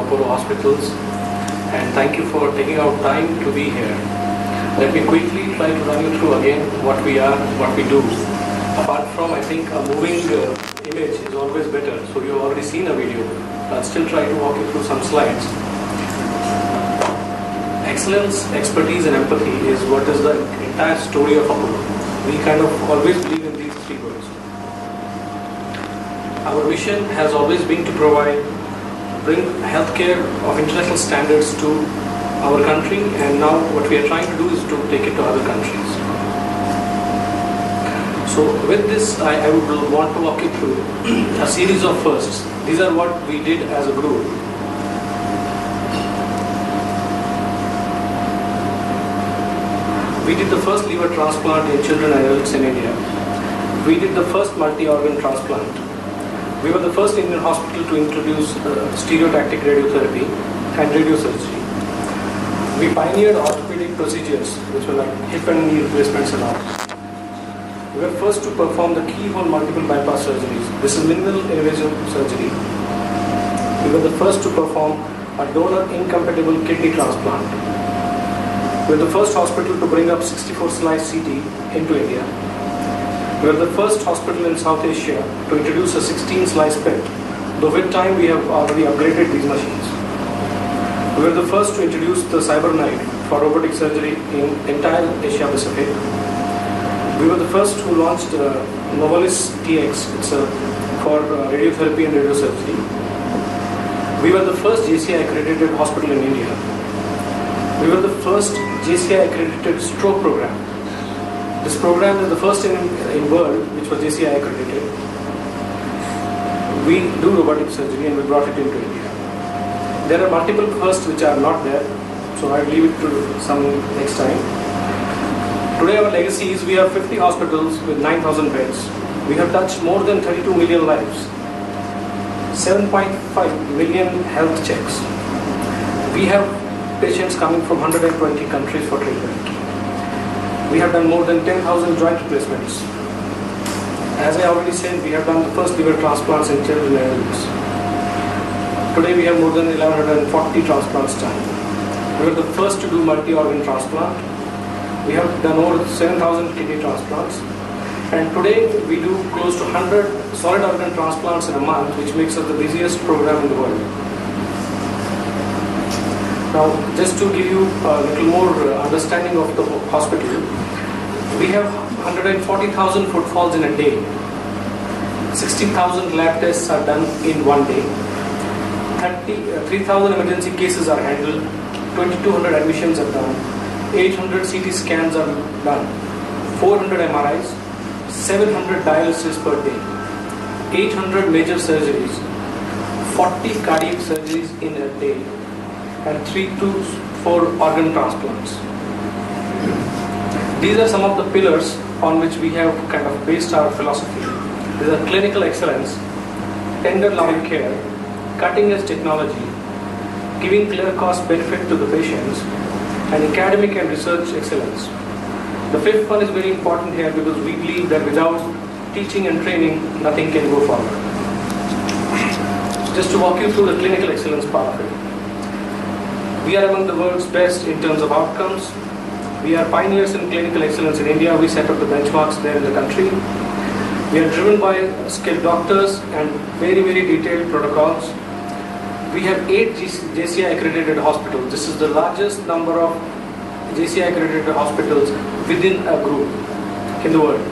Apollo Hospitals, and thank you for taking out time to be here. Let me quickly try to run you through again what we are, what we do. Apart from, I think, a moving image is always better, so you've already seen a video. I'll still try to walk you through some slides. Excellence, expertise and empathy is what is the entire story of Apollo. We kind of always believe in these three words. Our mission has always been to bring healthcare of international standards to our country, and now what we are trying to do is to take it to other countries. So with this, I would want to walk you through a series of firsts. These are what we did as a group. We did the first liver transplant in children and adults in India. We did the first multi-organ transplant. We were the first Indian hospital to introduce stereotactic radiotherapy and radiosurgery. We pioneered orthopedic procedures, which were like hip and knee replacements and all. We were first to perform the keyhole multiple bypass surgeries. This is minimal invasive surgery. We were the first to perform a donor incompatible kidney transplant. We were the first hospital to bring up 64 slice CT into India. We were the first hospital in South Asia to introduce a 16 slice PET, though with time we have already upgraded these machines. We were the first to introduce the CyberKnife for robotic surgery in entire Asia Pacific. We were the first who launched Novalis TX, it's for radiotherapy and radiosurgery. We were the first JCI accredited hospital in India. We were the first JCI accredited stroke program. This program is the first in world which was JCI accredited. We do robotic surgery and we brought it into India. There are multiple firsts which are not there, so I'll leave it to some next time. Today our legacy is we have 50 hospitals with 9,000 beds. We have touched more than 32 million lives, 7.5 million health checks. We have patients coming from 120 countries for treatment. We have done more than 10,000 joint replacements. As I already said, we have done the first liver transplants in children and adults. Today we have more than 1,140 transplants done. We were the first to do multi-organ transplant. We have done over 7,000 kidney transplants. And today we do close to 100 solid organ transplants in a month, which makes us the busiest program in the world. Now, just to give you a little more understanding of the hospital, we have 140,000 footfalls in a day. 60,000 lab tests are done in one day. 3,000 emergency cases are handled. 2,200 admissions are done. 800 CT scans are done. 400 MRIs. 700 dialysis per day. 800 major surgeries. 40 cardiac surgeries in a day. And 3 to 4 organ transplants. These are some of the pillars on which we have kind of based our philosophy. These are clinical excellence, tender loving care, cutting edge technology, giving clear cost benefit to the patients, and academic and research excellence. The fifth one is very important here because we believe that without teaching and training, nothing can go forward. Just to walk you through the clinical excellence part of it. We are among the world's best in terms of outcomes. We are pioneers in clinical excellence in India. We set up the benchmarks there in the country. We are driven by skilled doctors and very, very detailed protocols. We have 8 JCI accredited hospitals. This is the largest number of JCI accredited hospitals within a group in the world.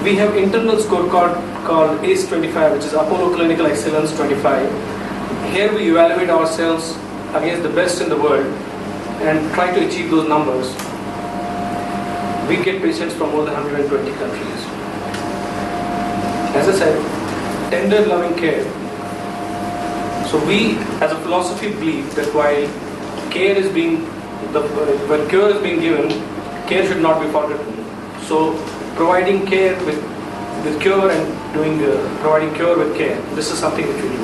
We have internal scorecard called ACE 25, which is Apollo Clinical Excellence 25. Here we evaluate ourselves against the best in the world and try to achieve those numbers. We get patients from more than 120 countries. As I said, tender loving care. So we as a philosophy believe that while care is being, when cure is being given, care should not be forgotten. So providing care with cure and providing cure with care, this is something which we do.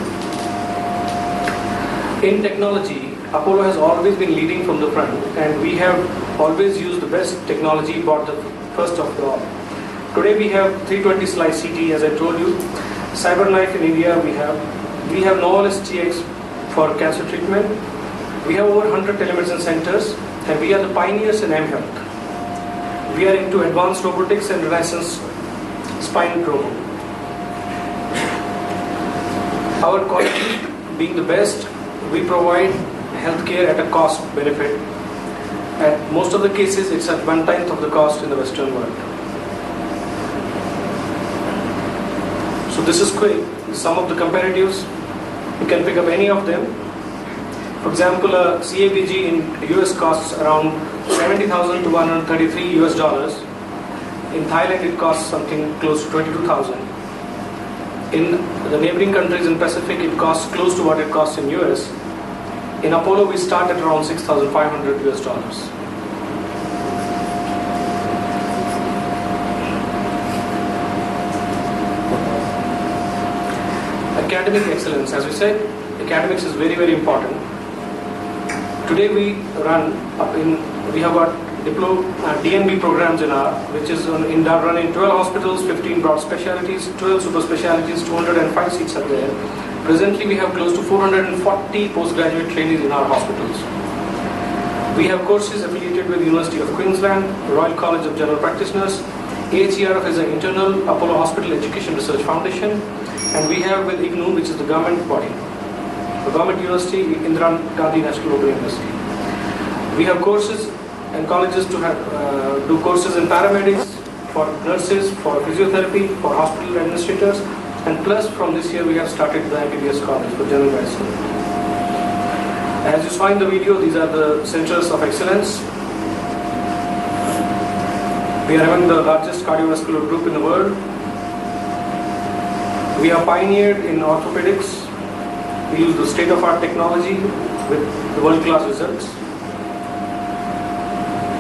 In technology, Apollo has always been leading from the front, and we have always used the best technology, bought the first of all. Today we have 320 slice CT, as I told you. CyberKnife in India we have Novalis TX for cancer treatment. We have over 100 telemedicine centers, and we are the pioneers in mHealth. We are into advanced robotics and renaissance spine robo. Our quality being the best, we provide healthcare at a cost benefit. At most of the cases, it's at 1/10 of the cost in the Western world. So this is quick. Some of the comparatives, you can pick up any of them. For example, a CABG in US costs around 70,000 to 133 US dollars. In Thailand, it costs something close to 22,000. In the neighboring countries in Pacific, it costs close to what it costs in US. In Apollo, we start at around 6,500 US dollars. Academic excellence, as we said, academics is very, very important. Today we have got DNB programs which is run in 12 hospitals, 15 broad specialties, 12 super specialties, 205 seats are there. Presently we have close to 440 postgraduate trainees in our hospitals. We have courses affiliated with University of Queensland, Royal College of General Practitioners, AHERF is an internal Apollo Hospital Education Research Foundation, and we have with IGNOU, which is the government body, the government university, Indira Gandhi National Open University. We have courses and colleges to do courses in paramedics, for nurses, for physiotherapy, for hospital administrators, and plus from this year we have started the MBBS college for general medicine. As you saw in the video, these are the centers of excellence. We are among the largest cardiovascular group in the world. We are pioneered in orthopedics. We use the state-of-art technology with the world-class results.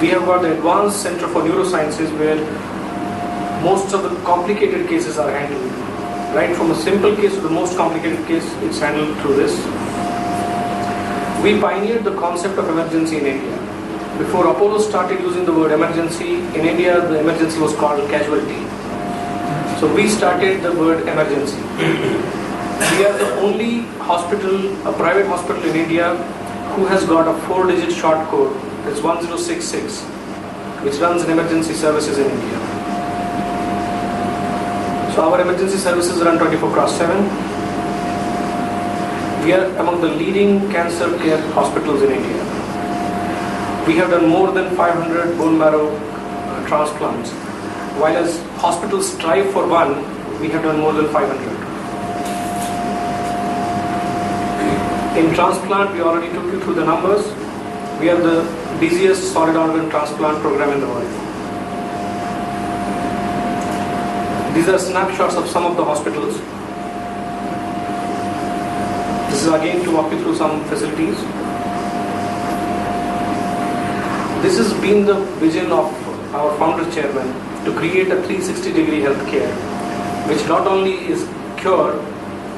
We have got the Advanced Center for Neurosciences where most of the complicated cases are handled. Right from a simple case to the most complicated case, it's handled through this. We pioneered the concept of emergency in India. Before Apollo started using the word emergency, in India the emergency was called casualty. So we started the word emergency. We are the only hospital, a private hospital in India who has got a 4-digit short code. It's 1066, which runs in emergency services in India. So our emergency services run 24/7. We are among the leading cancer care hospitals in India. We have done more than 500 bone marrow transplants. While as hospitals strive for one, we have done more than 500. In transplant, we already took you through the numbers. We are the busiest solid organ transplant program in the world. These are snapshots of some of the hospitals. This is again to walk you through some facilities. This has been the vision of our founder chairman to create a 360-degree healthcare, which not only is cure,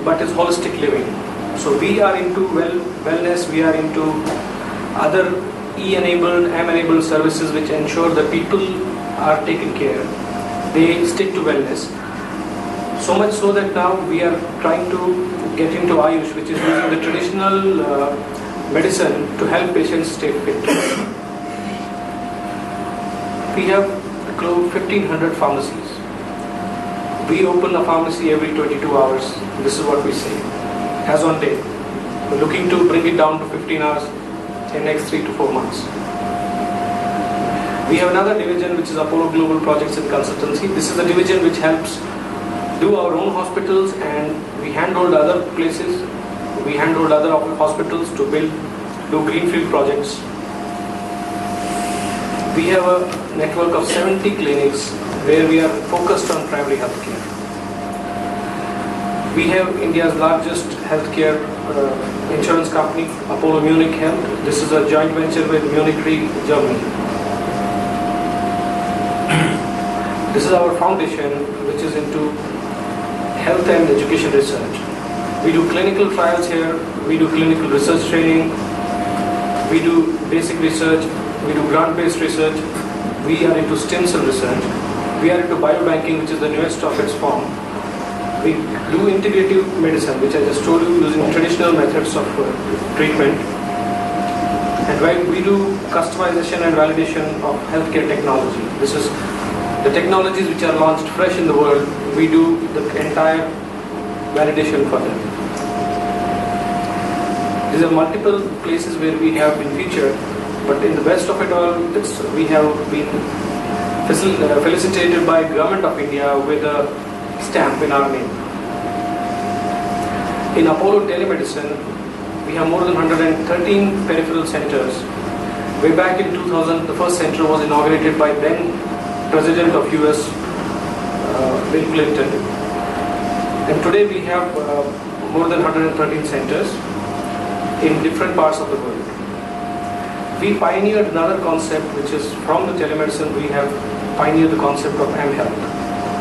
but is holistic living. So we are into wellness, we are into other E-enabled, M-enabled services which ensure that people are taken care. They stick to wellness. So much so that now we are trying to get into Ayush, which is using the traditional medicine to help patients stay fit. We have close 1,500 pharmacies. We open a pharmacy every 22 hours. This is what we say. As on day. We're looking to bring it down to 15 hours in next 3 to 4 months. We have another division which is Apollo Global Projects and Consultancy. This is a division which helps do our own hospitals, and we handhold other places. We handhold other hospitals to do greenfield projects. We have a network of 70 clinics where we are focused on primary healthcare. We have India's largest healthcare insurance company, Apollo Munich Health. This is a joint venture with Munich Re, Germany. This is our foundation, which is into health and education research. We do clinical trials here, we do clinical research training, we do basic research, we do grant-based research, we are into stem cell research, we are into biobanking, which is the newest of its form. We do integrative medicine, which I just told you, using traditional methods of treatment. And while we do customization and validation of healthcare technology, this is the technologies which are launched fresh in the world, we do the entire validation for them. These are multiple places where we have been featured, but in the best of it all, we have been felicitated by Government of India with a stamp in our name. In Apollo Telemedicine, we have more than 113 peripheral centers. Way back in 2000, the first center was inaugurated by then President of US, Bill Clinton. And today we have more than 113 centers in different parts of the world. We pioneered another concept, which is from the telemedicine, we have pioneered the concept of mHealth.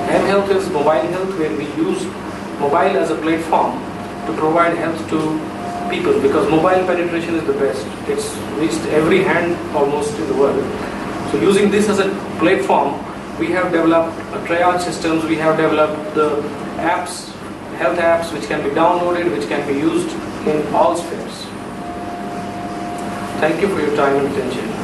mHealth is mobile health, where we use mobile as a platform to provide health to people, because mobile penetration is the best. It's reached every hand almost in the world. So using this as a platform, we have developed triage systems, we have developed the apps, health apps, which can be downloaded, which can be used in all spheres. Thank you for your time and attention.